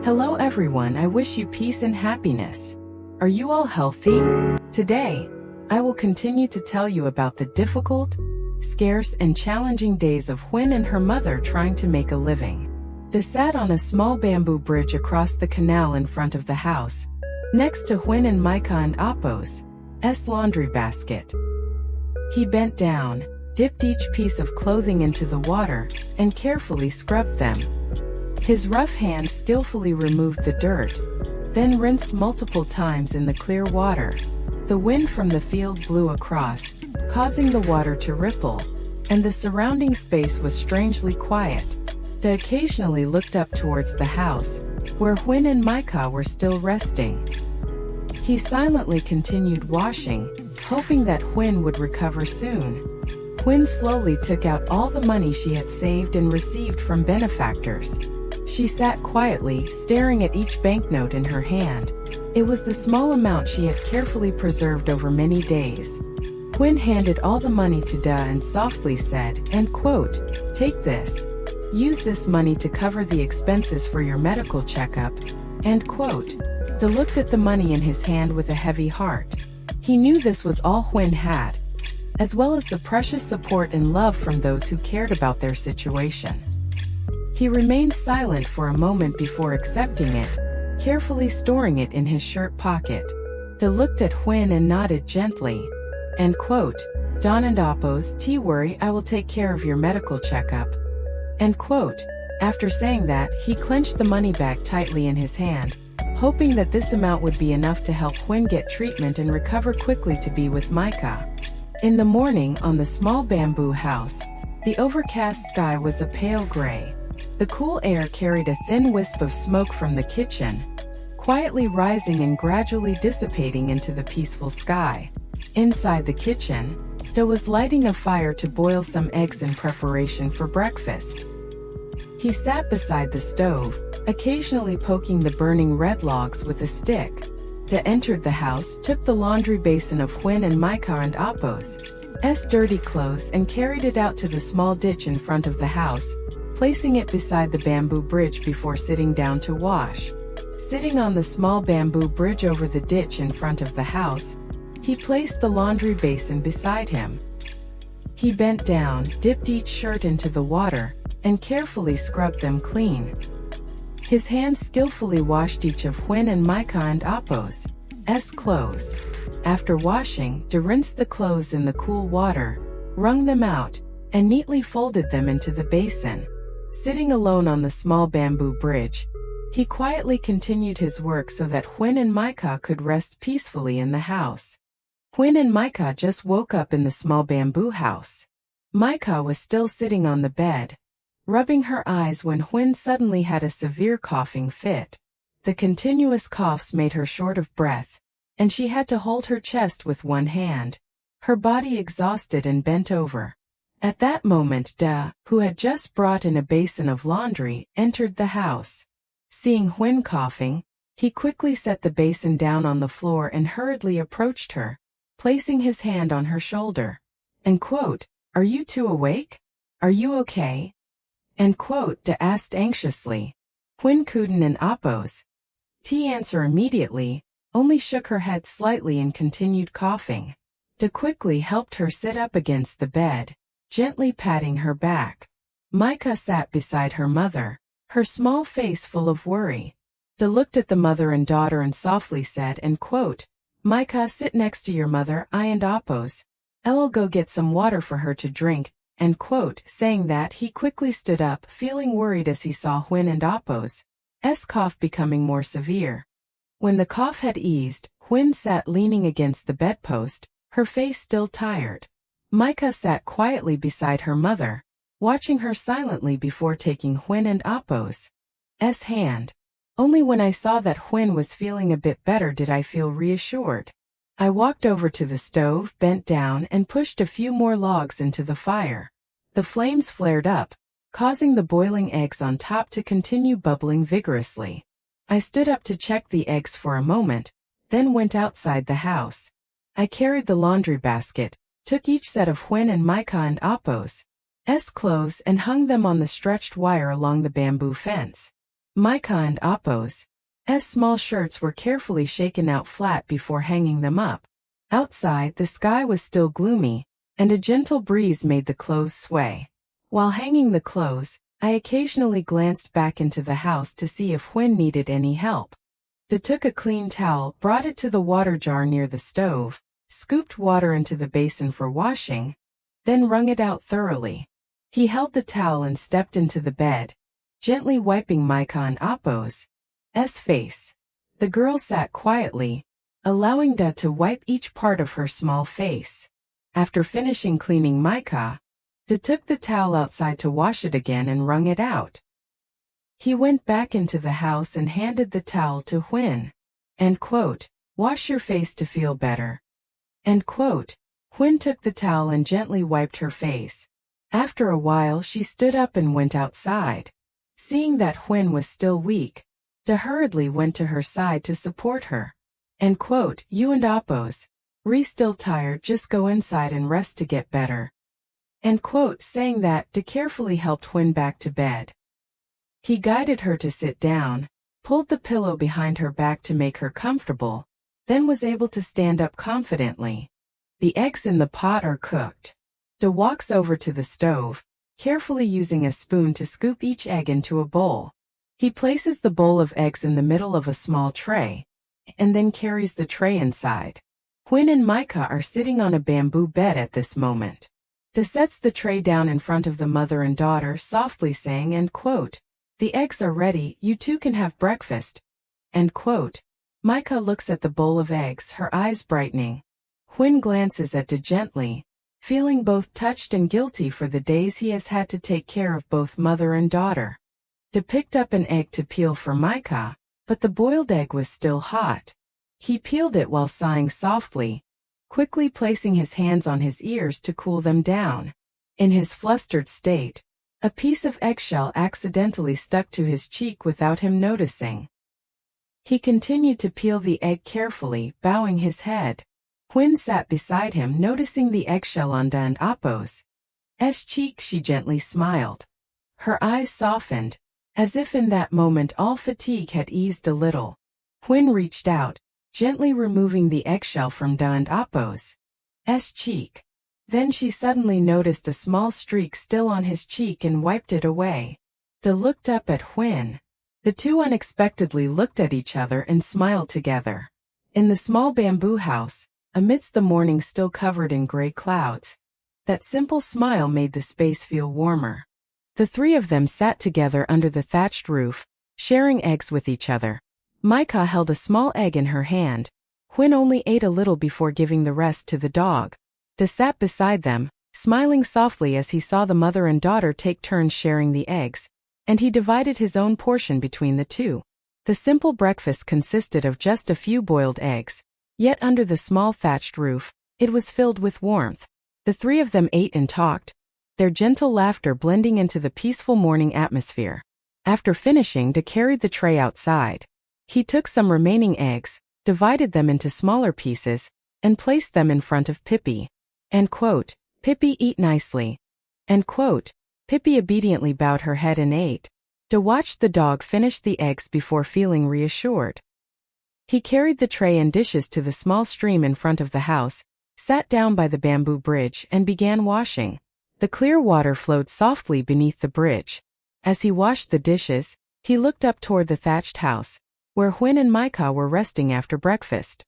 Hello everyone, I wish you peace and happiness. Are you all healthy? Today, I will continue to tell you about the difficult, scarce and challenging days of Huyen and her mother trying to make a living. They sat on a small bamboo bridge across the canal in front of the house, next to Huyen and Micah and Appo's laundry basket. He bent down, dipped each piece of clothing into the water, and carefully scrubbed them. His rough hands skillfully removed the dirt, then rinsed multiple times in the clear water. The wind from the field blew across, causing the water to ripple, and the surrounding space was strangely quiet. They occasionally looked up towards the house, where Huyen and Micah were still resting. He silently continued washing, hoping that Huyen would recover soon. Huyen slowly took out all the money she had saved and received from benefactors. She sat quietly, staring at each banknote in her hand. It was the small amount she had carefully preserved over many days. Huyen handed all the money to Da and softly said, and quote, "Take this. Use this money to cover the expenses for your medical checkup." End quote. Da looked at the money in his hand with a heavy heart. He knew this was all Huyen had, as well as the precious support and love from those who cared about their situation. He remained silent for a moment before accepting it, carefully storing it in his shirt pocket. Da looked at Huyen and nodded gently. End quote. "Don and Appo's tea worry, I will take care of your medical checkup." End quote. After saying that, he clenched the money bag tightly in his hand, hoping that this amount would be enough to help Huyen get treatment and recover quickly to be with Micah. In the morning, on the small bamboo house, the overcast sky was a pale gray. The cool air carried a thin wisp of smoke from the kitchen, quietly rising and gradually dissipating into the peaceful sky. Inside the kitchen, Da was lighting a fire to boil some eggs in preparation for breakfast. He sat beside the stove, occasionally poking the burning red logs with a stick. Da entered the house, took the laundry basin of Huyen and Micah and Appo's dirty clothes and carried it out to the small ditch in front of the house, placing it beside the bamboo bridge before sitting down to wash. Sitting on the small bamboo bridge over the ditch in front of the house, he placed the laundry basin beside him. He bent down, dipped each shirt into the water, and carefully scrubbed them clean. His hands skillfully washed each of Huyen and Micah and Appo's clothes. After washing, Da rinsed the clothes in the cool water, wrung them out, and neatly folded them into the basin. Sitting alone on the small bamboo bridge, he quietly continued his work so that Huyen and Micah could rest peacefully in the house. Huyen and Micah just woke up in the small bamboo house. Micah was still sitting on the bed, rubbing her eyes when Huyen suddenly had a severe coughing fit. The continuous coughs made her short of breath, and she had to hold her chest with one hand, her body exhausted and bent over. At that moment Da, who had just brought in a basin of laundry, entered the house. Seeing Huyen coughing, he quickly set the basin down on the floor and hurriedly approached her, placing his hand on her shoulder. End quote. "Are you two awake? Are you okay?" End quote. Da asked anxiously. Huyen couldn't and Appo's answer immediately, only shook her head slightly and continued coughing. Da quickly helped her sit up against the bed, gently patting her back. Micah sat beside her mother, her small face full of worry. Da looked at the mother and daughter and softly said, end quote, "Micah, sit next to your mother, I and Appo's. I'll go get some water for her to drink." End quote. Saying that, he quickly stood up, feeling worried as he saw Huyen and Appo's cough becoming more severe. When the cough had eased, Huyen sat leaning against the bedpost, her face still tired. Micah sat quietly beside her mother, watching her silently before taking Huyen and Appo's hand. Only when I saw that Huyen was feeling a bit better did I feel reassured. I walked over to the stove, bent down, and pushed a few more logs into the fire. The flames flared up, causing the boiling eggs on top to continue bubbling vigorously. I stood up to check the eggs for a moment, then went outside the house. I carried the laundry basket, took each set of Huyen and Micah and Appo's clothes and hung them on the stretched wire along the bamboo fence. Micah and Appo's small shirts were carefully shaken out flat before hanging them up. Outside, the sky was still gloomy, and a gentle breeze made the clothes sway. While hanging the clothes, I occasionally glanced back into the house to see if Huyen needed any help. De took a clean towel, brought it to the water jar near the stove, scooped water into the basin for washing, then wrung it out thoroughly. He held the towel and stepped into the bed, gently wiping Micah and Appo's face. The girl sat quietly, allowing Da to wipe each part of her small face. After finishing cleaning Micah, Da took the towel outside to wash it again and wrung it out. He went back into the house and handed the towel to Huyen. Wash your face to feel better. Huyen took the towel and gently wiped her face. After a while she stood up and went outside. Seeing that Huyen was still weak, Da hurriedly went to her side to support her. You and Appo's still tired, just go inside and rest to get better. Saying that, Da carefully helped Huyen back to bed. He guided her to sit down, pulled the pillow behind her back to make her comfortable, then was able to stand up confidently. The eggs in the pot are cooked. Da walks over to the stove, carefully using a spoon to scoop each egg into a bowl. He places the bowl of eggs in the middle of a small tray, and then carries the tray inside. Huyen and Micah are sitting on a bamboo bed at this moment. Da sets the tray down in front of the mother and daughter, softly saying, the eggs are ready, you two can have breakfast. Micah looks at the bowl of eggs, her eyes brightening. Huyen glances at Da gently, feeling both touched and guilty for the days he has had to take care of both mother and daughter. Da picked up an egg to peel for Micah, but the boiled egg was still hot. He peeled it while sighing softly, quickly placing his hands on his ears to cool them down. In his flustered state, a piece of eggshell accidentally stuck to his cheek without him noticing. He continued to peel the egg carefully, bowing his head. Huyen sat beside him, noticing the eggshell on Da and Appo's cheek. She gently smiled. Her eyes softened, as if in that moment all fatigue had eased a little. Huyen reached out, gently removing the eggshell from Da and Appo's cheek. Then she suddenly noticed a small streak still on his cheek and wiped it away. Da looked up at Huyen. The two unexpectedly looked at each other and smiled together. In the small bamboo house, amidst the morning still covered in gray clouds, that simple smile made the space feel warmer. The three of them sat together under the thatched roof, sharing eggs with each other. Micah held a small egg in her hand. Huyen only ate a little before giving the rest to the dog. Da sat beside them, smiling softly as he saw the mother and daughter take turns sharing the eggs, and he divided his own portion between the two. The simple breakfast consisted of just a few boiled eggs, yet under the small thatched roof, it was filled with warmth. The three of them ate and talked, their gentle laughter blending into the peaceful morning atmosphere. After finishing, Da carried the tray outside. He took some remaining eggs, divided them into smaller pieces, and placed them in front of Pippi. Pippi, eat nicely. Pippi obediently bowed her head and ate. Da watched the dog finish the eggs before feeling reassured. He carried the tray and dishes to the small stream in front of the house, sat down by the bamboo bridge and began washing. The clear water flowed softly beneath the bridge. As he washed the dishes, he looked up toward the thatched house, where Huyen and Micah were resting after breakfast.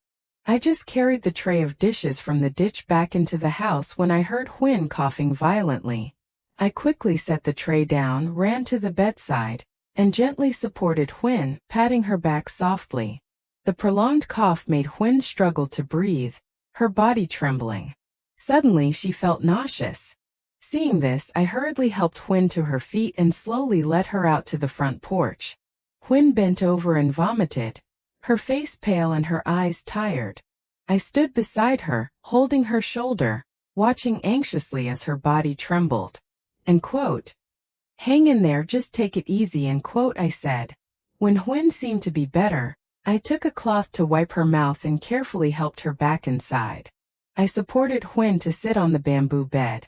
I just carried the tray of dishes from the ditch back into the house when I heard Huyen coughing violently. I quickly set the tray down, ran to the bedside, and gently supported Huyen, patting her back softly. The prolonged cough made Huyen struggle to breathe, her body trembling. Suddenly she felt nauseous. Seeing this, I hurriedly helped Huyen to her feet and slowly led her out to the front porch. Huyen bent over and vomited, her face pale and her eyes tired. I stood beside her, holding her shoulder, watching anxiously as her body trembled. Hang in there, just take it easy, I said. When Huyen seemed to be better, I took a cloth to wipe her mouth and carefully helped her back inside. I supported Huyen to sit on the bamboo bed,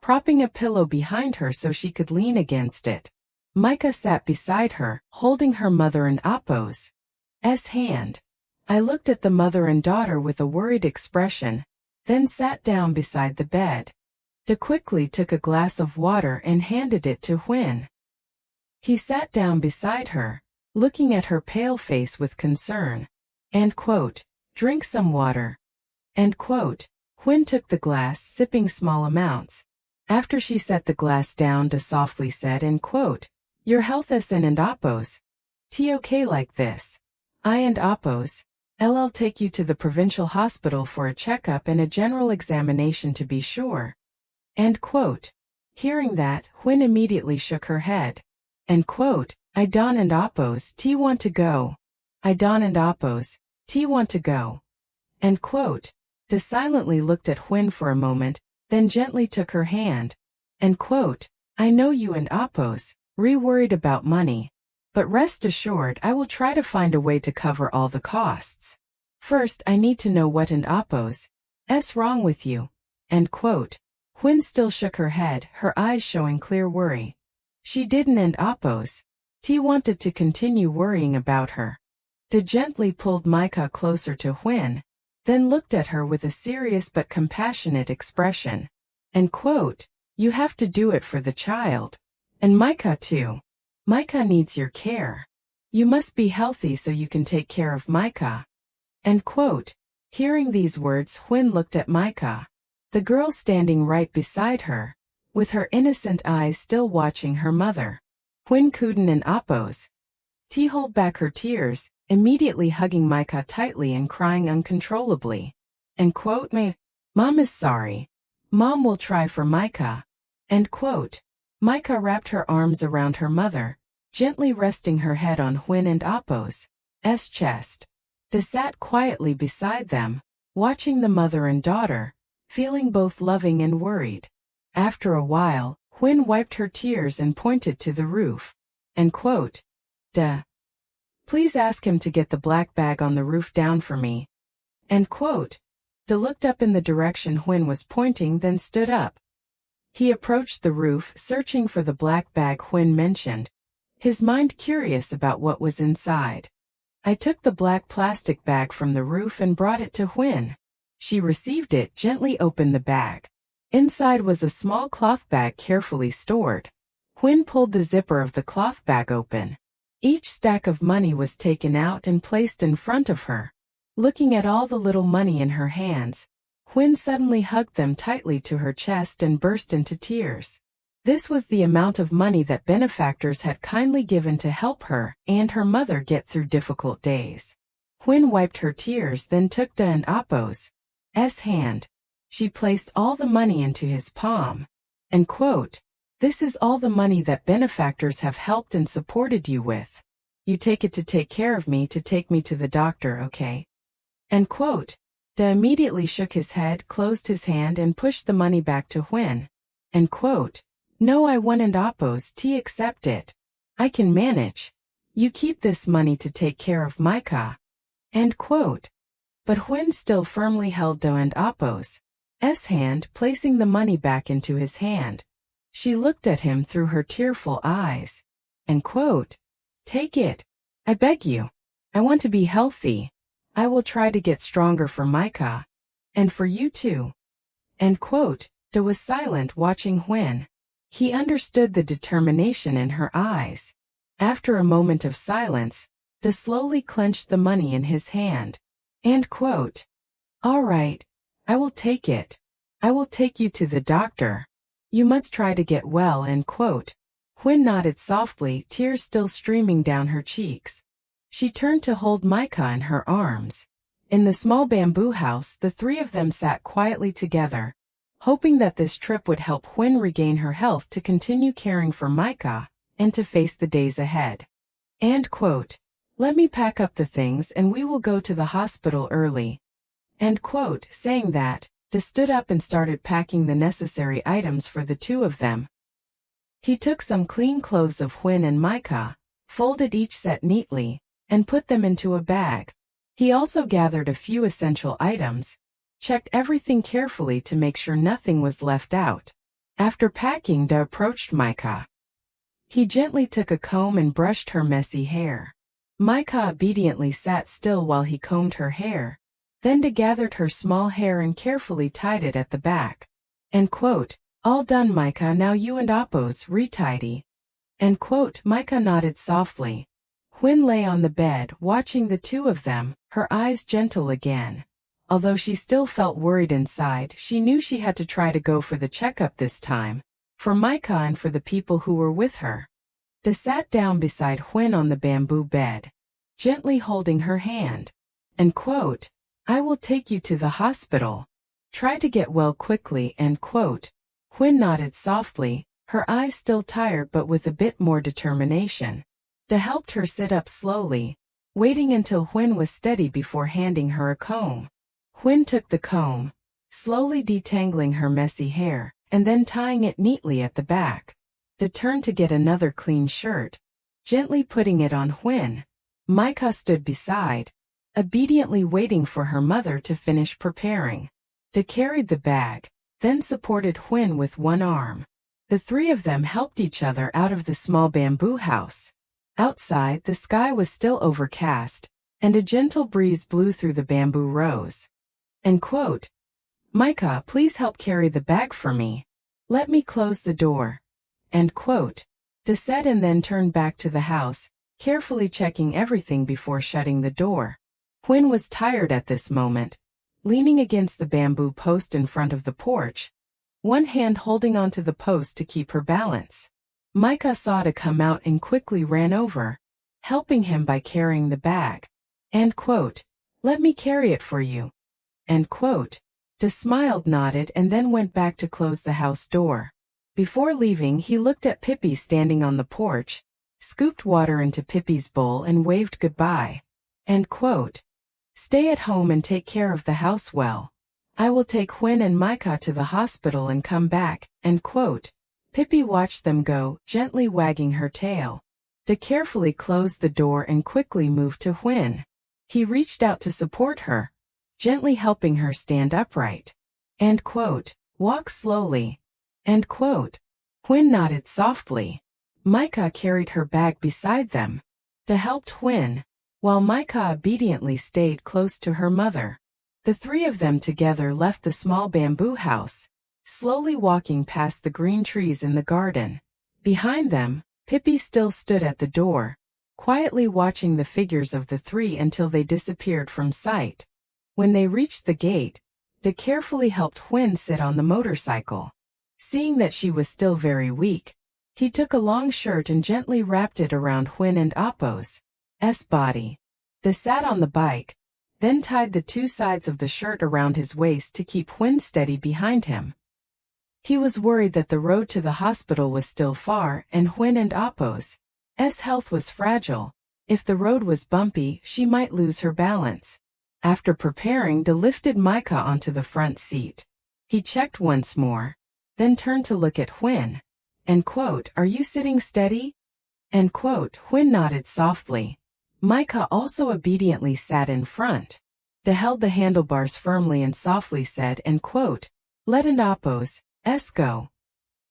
propping a pillow behind her so she could lean against it. Micah sat beside her, holding her mother and Apo's hand. I looked at the mother and daughter with a worried expression, then sat down beside the bed. De quickly took a glass of water and handed it to Huyen. He sat down beside her, looking at her pale face with concern. Drink some water. Huyen took the glass, sipping small amounts. After she set the glass down, De softly said, Your health and Apos. Okay like this. I and Apos. I'll take you to the provincial hospital for a checkup and a general examination to be sure. Hearing that, Huyen immediately shook her head. I don't and Apos want to go. I don't and Apos want to go. De silently looked at Huyen for a moment, then gently took her hand. I know you and Apos, worried about money. But rest assured I will try to find a way to cover all the costs. First I need to know what and Apos wrong with you. Huyen still shook her head, her eyes showing clear worry. She didn't and Apos wanted to continue worrying about her. De gently pulled Micah closer to Huyen, then looked at her with a serious but compassionate expression. You have to do it for the child. And Micah too. Micah needs your care. You must be healthy so you can take care of Micah. Hearing these words, Huyen looked at Micah, the girl standing right beside her, with her innocent eyes still watching her mother. Huyen couldn't and Apos hold back her tears, immediately hugging Micah tightly and crying uncontrollably. Mom is sorry. Mom will try for Micah. Micah wrapped her arms around her mother, gently resting her head on Huyen and Apos' chest. De sat quietly beside them, watching the mother and daughter, feeling both loving and worried. After a while, Huyen wiped her tears and pointed to the roof. De, please ask him to get the black bag on the roof down for me. De looked up in the direction Huyen was pointing, then stood up. He approached the roof, searching for the black bag Huyen mentioned, his mind curious about what was inside. I took the black plastic bag from the roof and brought it to Huyen. She received it, gently opened the bag. Inside was a small cloth bag carefully stored. Huyen pulled the zipper of the cloth bag open. Each stack of money was taken out and placed in front of her. Looking at all the little money in her hands, Huyen suddenly hugged them tightly to her chest and burst into tears. This was the amount of money that benefactors had kindly given to help her and her mother get through difficult days. Huyen wiped her tears, then took De and Apos' hand. She placed all the money into his palm. This is all the money that benefactors have helped and supported you with. You take it to take care of me, to take me to the doctor, okay? De immediately shook his head, closed his hand and pushed the money back to Huyen. No, I want and Apos accept it. I can manage. You keep this money to take care of Micah. But Huyen still firmly held De and Apos' hand, placing the money back into his hand. She looked at him through her tearful eyes. Take it. I beg you. I want to be healthy. I will try to get stronger for Micah. And for you too. De was silent, watching Huyen. He understood the determination in her eyes. After a moment of silence, De slowly clenched the money in his hand. All right. I will take it. I will take you to the doctor. You must try to get well. Huyen nodded softly, tears still streaming down her cheeks. She turned to hold Micah in her arms. In the small bamboo house, the three of them sat quietly together, hoping that this trip would help Huyen regain her health to continue caring for Micah and to face the days ahead. Let me pack up the things and we will go to the hospital early. Saying that, De stood up and started packing the necessary items for the two of them. He took some clean clothes of Huyen and Micah, folded each set neatly, and put them into a bag. He also gathered a few essential items, checked everything carefully to make sure nothing was left out. After packing, De approached Micah. He gently took a comb and brushed her messy hair. Micah obediently sat still while he combed her hair, then gathered her small hair and carefully tied it at the back. End quote. All done, Micah, now you and Apo's retidy. End quote. Micah nodded softly. Huyen lay on the bed, watching the two of them, her eyes gentle again. Although she still felt worried inside, she knew she had to try to go for the checkup this time, for Micah and for the people who were with her. De sat down beside Huyen on the bamboo bed, gently holding her hand. End quote. I will take you to the hospital. Try to get well quickly. End quote. Huyen nodded softly, her eyes still tired but with a bit more determination. De helped her sit up slowly, waiting until Huyen was steady before handing her a comb. Huyen took the comb, slowly detangling her messy hair, and then tying it neatly at the back. De turned to get another clean shirt, gently putting it on Huyen. Micah stood beside, obediently waiting for her mother to finish preparing. De carried the bag, then supported Huyen with one arm. The three of them helped each other out of the small bamboo house. Outside, the sky was still overcast, and a gentle breeze blew through the bamboo rows. End quote. Micah, please help carry the bag for me. Let me close the door. End quote. De said and then turned back to the house, carefully checking everything before shutting the door. Huyen was tired at this moment, leaning against the bamboo post in front of the porch, one hand holding onto the post to keep her balance. Micah saw it come out and quickly ran over, helping him by carrying the bag. End quote. Let me carry it for you. End quote. De smiled, nodded, and then went back to close the house door. Before leaving, he looked at Pippi standing on the porch, scooped water into Pippi's bowl and waved goodbye. End quote. Stay at home and take care of the house well. I will take Huyen and Micah to the hospital and come back. End quote. Pippi watched them go, gently wagging her tail. De carefully closed the door and quickly moved to Huyen. He reached out to support her, gently helping her stand upright. End quote. Walk slowly. End quote. Huyen nodded softly. Micah carried her bag beside them. De helped Huyen, while Micah obediently stayed close to her mother. The three of them together left the small bamboo house, slowly walking past the green trees in the garden. Behind them, Pippi still stood at the door, quietly watching the figures of the three until they disappeared from sight. When they reached the gate, De carefully helped Huyen sit on the motorcycle. Seeing that she was still very weak, he took a long shirt and gently wrapped it around Huyen and Apo's body. De sat on the bike, then tied the two sides of the shirt around his waist to keep Huyen steady behind him. He was worried that the road to the hospital was still far and Huyen and Apo's health was fragile. If the road was bumpy, she might lose her balance. After preparing, De lifted Micah onto the front seat. He checked once more, then turned to look at Huyen. End quote. Are you sitting steady? End quote. Huyen nodded softly. Micah also obediently sat in front. De held the handlebars firmly and softly said, end quote, let and Apo's go.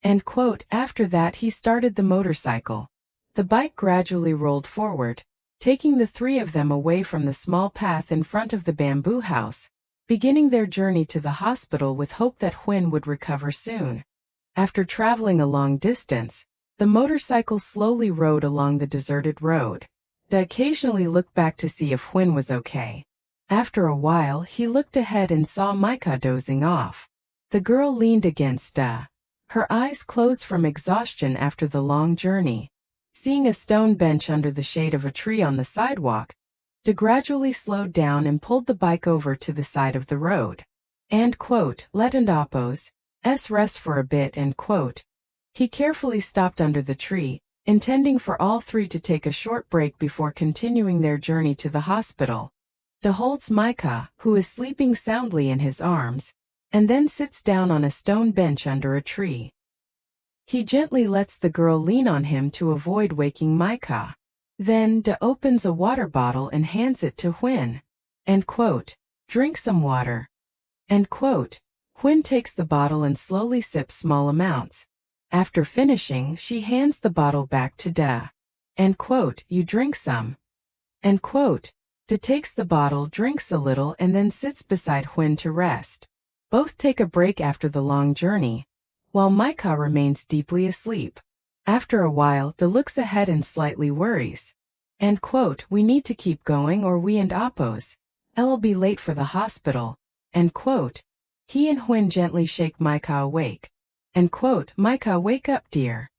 End quote. After that he started the motorcycle. The bike gradually rolled forward, taking the three of them away from the small path in front of the bamboo house, beginning their journey to the hospital with hope that Huyen would recover soon. After traveling a long distance, the motorcycle slowly rode along the deserted road. De occasionally looked back to see if Huyen was okay. After a while, he looked ahead and saw Micah dozing off. The girl leaned against De, her eyes closed from exhaustion after the long journey. Seeing a stone bench under the shade of a tree on the sidewalk, De gradually slowed down and pulled the bike over to the side of the road. End quote. Let and Apo's rest for a bit. End quote. He carefully stopped under the tree, intending for all three to take a short break before continuing their journey to the hospital. De holds Micah, who is sleeping soundly, in his arms, and then sits down on a stone bench under a tree. He gently lets the girl lean on him to avoid waking Micah. Then De opens a water bottle and hands it to Huyen. End quote. Drink some water. End quote. Huyen takes the bottle and slowly sips small amounts. After finishing, she hands the bottle back to Da. You drink some. Da takes the bottle, drinks a little, and then sits beside Huyên to rest. Both take a break after the long journey, while Micah remains deeply asleep. After a while, Da looks ahead and slightly worries. We need to keep going or we and Appos. I'll be late for the hospital. He and Huyên gently shake Micah awake. Micah, wake up, dear.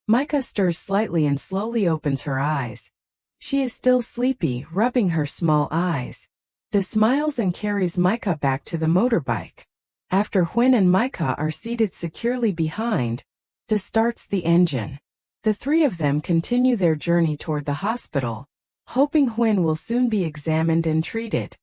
Micah stirs slightly and slowly opens her eyes. She is still sleepy, rubbing her small eyes. Da smiles and carries Micah back to the motorbike. After Huyên and Micah are seated securely behind, Da starts the engine. The three of them continue their journey toward the hospital, hoping Huyên will soon be examined and treated.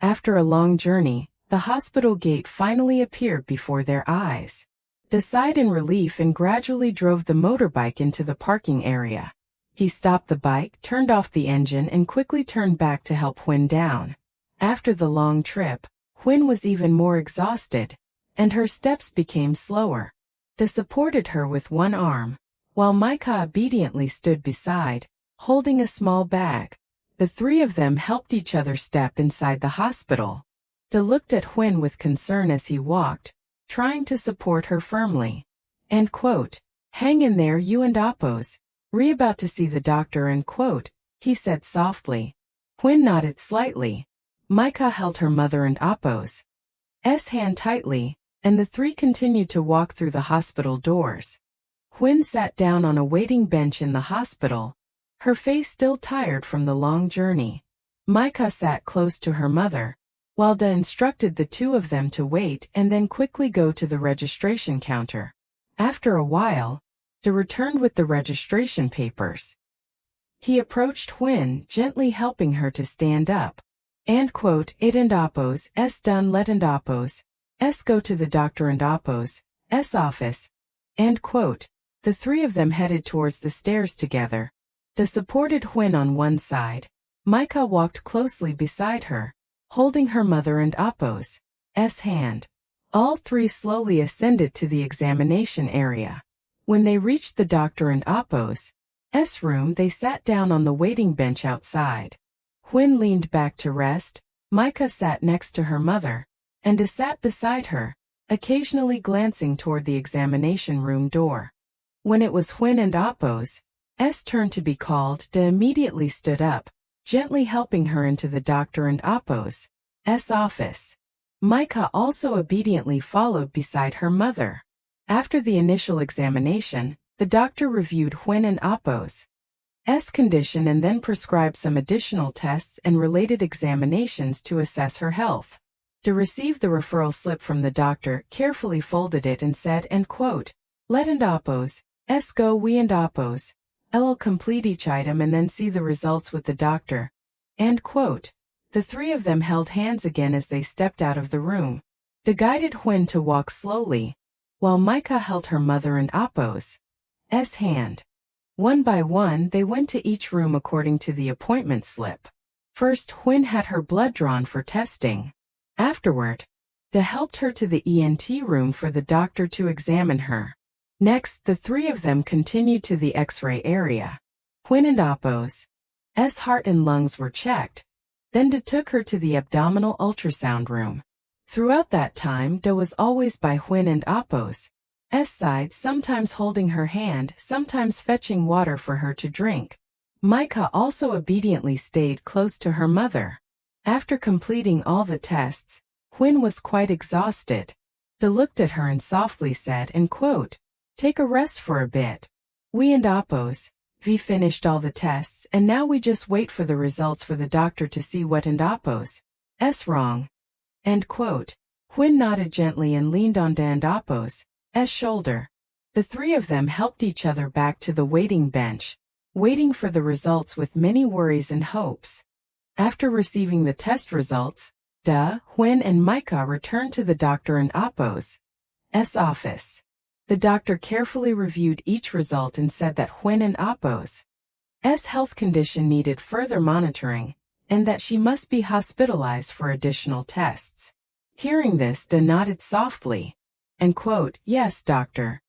After a long journey, the hospital gate finally appeared before their eyes. Da sighed in relief and gradually drove the motorbike into the parking area. He stopped the bike, turned off the engine, and quickly turned back to help Huyên down. After the long trip, Huyên was even more exhausted, and her steps became slower. Da supported her with one arm, while Micah obediently stood beside, holding a small bag. The three of them helped each other step inside the hospital. Da looked at Huyên with concern as he walked, trying to support her firmly. Hang in there, you and Appos. We're about to see the doctor, he said softly. Huyên nodded slightly. Micah held her mother and Appos' hand tightly, and the three continued to walk through the hospital doors. Huyên sat down on a waiting bench in the hospital, her face still tired from the long journey. Micah sat close to her mother, while Da instructed the two of them to wait and then quickly go to the registration counter. After a while, Da returned with the registration papers. He approached Huyên, gently helping her to stand up. It and Appos, done let and Appos, go to the doctor and Appos' office. The three of them headed towards the stairs together. Da supported Huyên on one side. Micah walked closely beside her, holding her mother and Appos' hand. All three slowly ascended to the examination area. When they reached the doctor and Appos' room, they sat down on the waiting bench outside. Huyên leaned back to rest, Micah sat next to her mother, and Da sat beside her, occasionally glancing toward the examination room door. When it was Huyên and Appos' turn to be called, Da immediately stood up, gently helping her into the doctor and Appos' office. Micah also obediently followed beside her mother. After the initial examination, the doctor reviewed Huyên and Appos' condition and then prescribed some additional tests and related examinations to assess her health. Da received the referral slip from the doctor, carefully folded it and said, let and Appos' go we and Appos' I'll complete each item and then see the results with the doctor. The three of them held hands again as they stepped out of the room. Da guided Huyên to walk slowly, while Micah held her mother and Appos' hand. One by one, they went to each room according to the appointment slip. First, Huyên had her blood drawn for testing. Afterward, Da helped her to the ENT room for the doctor to examine her. Next, the three of them continued to the X-ray area. Huyên and Appos' heart and lungs were checked. Then Da took her to the abdominal ultrasound room. Throughout that time, Da was always by Huyên and Appos' side, sometimes holding her hand, sometimes fetching water for her to drink. Micah also obediently stayed close to her mother. After completing all the tests, Huyên was quite exhausted. Da looked at her and softly said, take a rest for a bit. We and Appos' finished all the tests and now we just wait for the results for the doctor to see what and Appos' wrong. Huyên nodded gently and leaned on Da and Appos' shoulder. The three of them helped each other back to the waiting bench, waiting for the results with many worries and hopes. After receiving the test results, Da, Huyên and Micah returned to the doctor and Appos' office. The doctor carefully reviewed each result and said that Huyên and Appos' health condition needed further monitoring, and that she must be hospitalized for additional tests. Hearing this, Da nodded softly. Yes, doctor,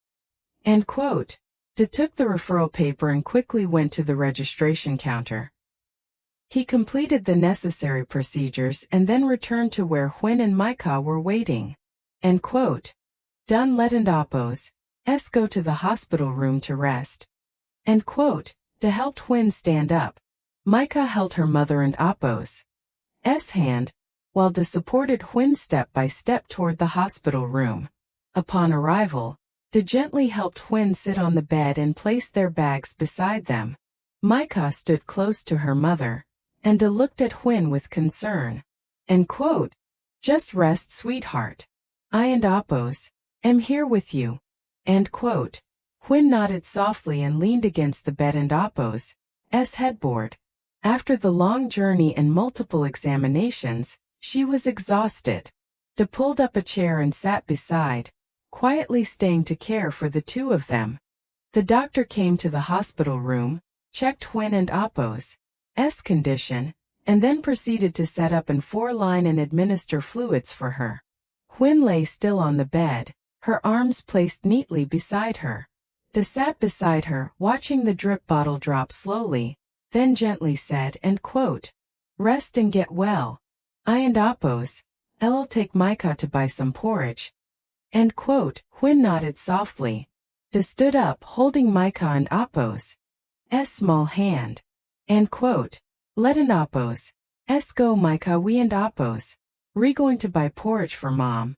End quote. De took the referral paper and quickly went to the registration counter. He completed the necessary procedures and then returned to where Huyen and Micah were waiting. End quote. Done lettend appos, go to the hospital room to rest. End quote. De helped Huyen stand up. Micah held her mother and appos' hand, while De supported Huyen step by step toward the hospital room. Upon arrival, De gently helped Huyen sit on the bed and place their bags beside them. Micah stood close to her mother, and De looked at Huyen with concern. End quote. Just rest, sweetheart. I and appos am here with you. End quote. Huyen nodded softly and leaned against the bed and appos' headboard. After the long journey and multiple examinations, she was exhausted. De pulled up a chair and sat beside, quietly staying to care for the two of them. The doctor came to the hospital room, checked Huyen and appos' condition, and then proceeded to set up an 4-line and administer fluids for her. Huyen lay still on the bed, her arms placed neatly beside her. De sat beside her, watching the drip bottle drop slowly, then gently said, End quote. Rest and get well. I and appos' I'll take Micah to buy some porridge. End quote. Huyen nodded softly. De stood up, holding Micah and appos' small hand. End quote. Let an appos' go Micah, we and appos' re going to buy porridge for mom.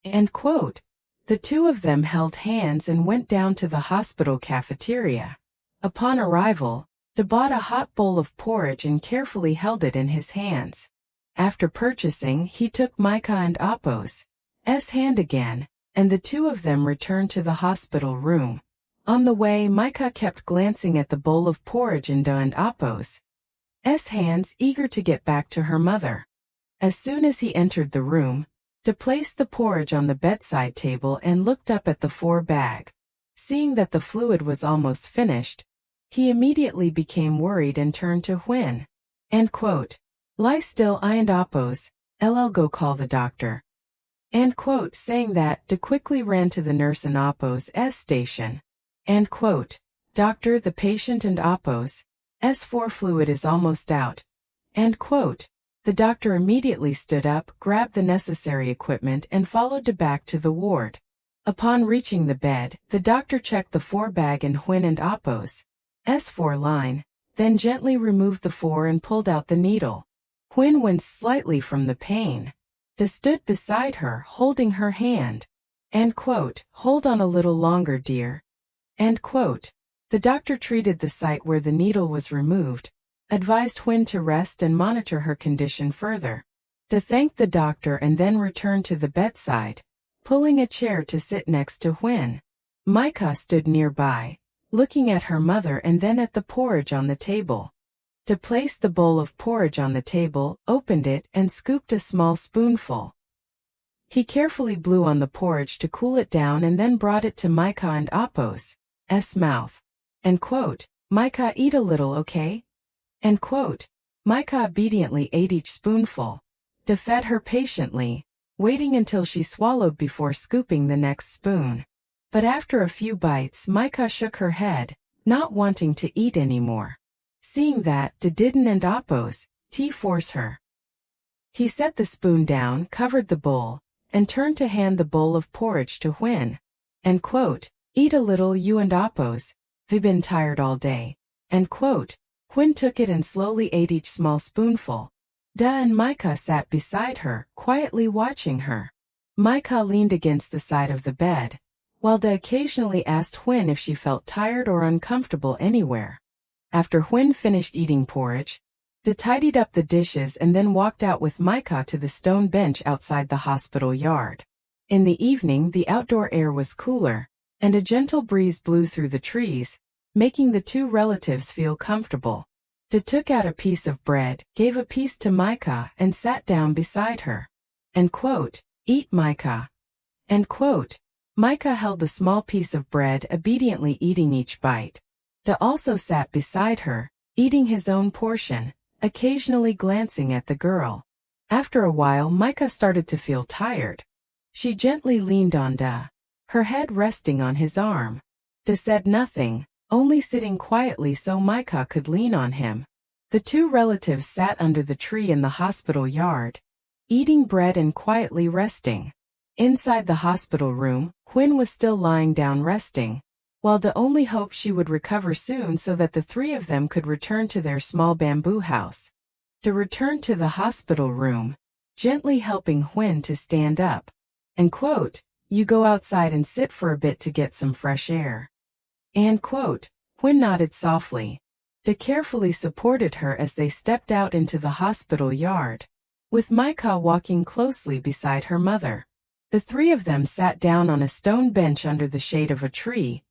End quote. The two of them held hands and went down to the hospital cafeteria. Upon arrival, De bought a hot bowl of porridge and carefully held it in his hands. After purchasing, he took Micah and appos' hand again, and the two of them returned to the hospital room. On the way, Micah kept glancing at the bowl of porridge in De and appos' hands, eager to get back to her mother. As soon as he entered the room, De placed the porridge on the bedside table and looked up at the 4-bag. Seeing that the fluid was almost finished, he immediately became worried and turned to Huyen. End quote. Lie still, I and appos' I'll go call the doctor. End quote. Saying that, De quickly ran to the nurse and appos' station. End quote. Doctor, the patient and appos' 4 fluid is almost out. End quote. The doctor immediately stood up, grabbed the necessary equipment and followed De back to the ward. Upon reaching the bed, the doctor checked the 4-bag in Huyen and appos' 4-line, then gently removed the 4 and pulled out the needle. Huyen winced slightly from the pain. De stood beside her, holding her hand. End quote. Hold on a little longer, dear. End quote. The doctor treated the site where the needle was removed, advised Huyen to rest and monitor her condition further. De thanked the doctor and then returned to the bedside, pulling a chair to sit next to Huyen. Micah stood nearby, looking at her mother and then at the porridge on the table. De placed the bowl of porridge on the table, opened it, and scooped a small spoonful. He carefully blew on the porridge to cool it down and then brought it to Micah and appos' mouth. End quote. Micah, eat a little, okay? End quote. Micah obediently ate each spoonful. De fed her patiently, waiting until she swallowed before scooping the next spoon. But after a few bites, Micah shook her head, not wanting to eat anymore. Seeing that, De didn't and appos' force her. He set the spoon down, covered the bowl, and turned to hand the bowl of porridge to Huyen. End quote. Eat a little, you and appos', we've been tired all day. End quote. Huyen took it and slowly ate each small spoonful. De and Micah sat beside her, quietly watching her. Micah leaned against the side of the bed, while De occasionally asked Huyen if she felt tired or uncomfortable anywhere. After Huyen finished eating porridge, De tidied up the dishes and then walked out with Micah to the stone bench outside the hospital yard. In the evening, the outdoor air was cooler, and a gentle breeze blew through the trees, making the two relatives feel comfortable. De took out a piece of bread, gave a piece to Micah, and sat down beside her. End quote. Eat, Micah. End quote. Micah held the small piece of bread, obediently eating each bite. De also sat beside her, eating his own portion, occasionally glancing at the girl. After a while, Micah started to feel tired. She gently leaned on De, her head resting on his arm. De said nothing, only sitting quietly so Micah could lean on him. The two relatives sat under the tree in the hospital yard, eating bread and quietly resting. Inside the hospital room, Huyen was still lying down resting, while De only hoped she would recover soon so that the three of them could return to their small bamboo house. De returned to the hospital room, gently helping Huyen to stand up, and quote, "You go outside and sit for a bit to get some fresh air." And quote, Huyen nodded softly. De carefully supported her as they stepped out into the hospital yard, with Micah walking closely beside her mother. The three of them sat down on a stone bench under the shade of a tree,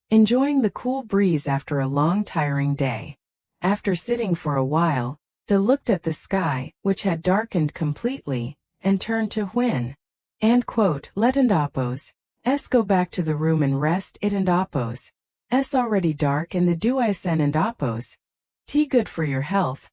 enjoying the cool breeze after a long tiring day. After sitting for a while, De looked at the sky, which had darkened completely, and turned to Huyen. And quote, "Let and oppose. S go back to the room and rest it and oppose. S already dark and the duisen and oppose. Tea good for your health."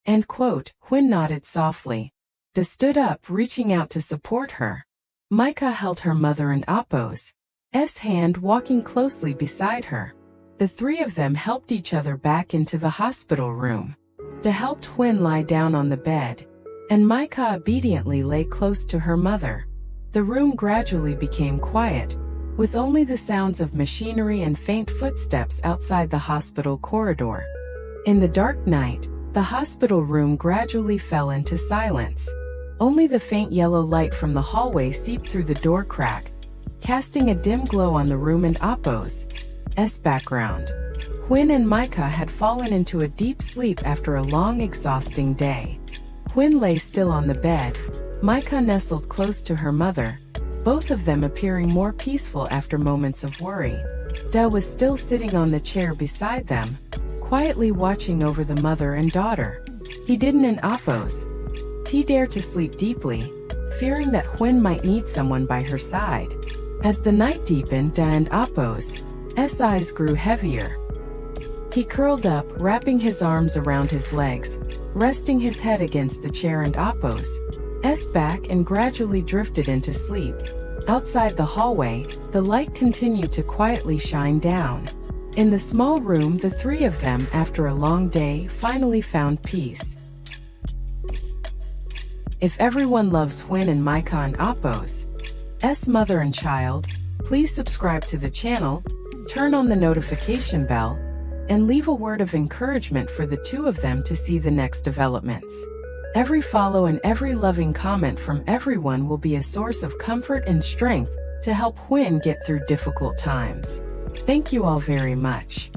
And quote, Huyen nodded softly. De stood up, reaching out to support her. Micah held her mother and Appo's hand, walking closely beside her. The three of them helped each other back into the hospital room. De helped Huyen lie down on the bed, and Micah obediently lay close to her mother. The room gradually became quiet, with only the sounds of machinery and faint footsteps outside the hospital corridor. In the dark night, the hospital room gradually fell into silence. Only the faint yellow light from the hallway seeped through the door crack, casting a dim glow on the room and Appo's background. Huyen and Micah had fallen into a deep sleep after a long, exhausting day. Huyen lay still on the bed, Micah nestled close to her mother, both of them appearing more peaceful after moments of worry. De was still sitting on the chair beside them, quietly watching over the mother and daughter. He didn't and Appo's dare to sleep deeply, fearing that Huyen might need someone by her side. As the night deepened, De and Appo's eyes grew heavier. He curled up, wrapping his arms around his legs, resting his head against the chair and Appo's back, and gradually drifted into sleep. Outside the hallway, the light continued to quietly shine down. In the small room, the three of them, after a long day, finally found peace. If everyone loves Huyen and Micah and Appo's mother and child, please subscribe to the channel, turn on the notification bell, and leave a word of encouragement for the two of them to see the next developments. Every follow and every loving comment from everyone will be a source of comfort and strength to help Huyen get through difficult times. Thank you all very much.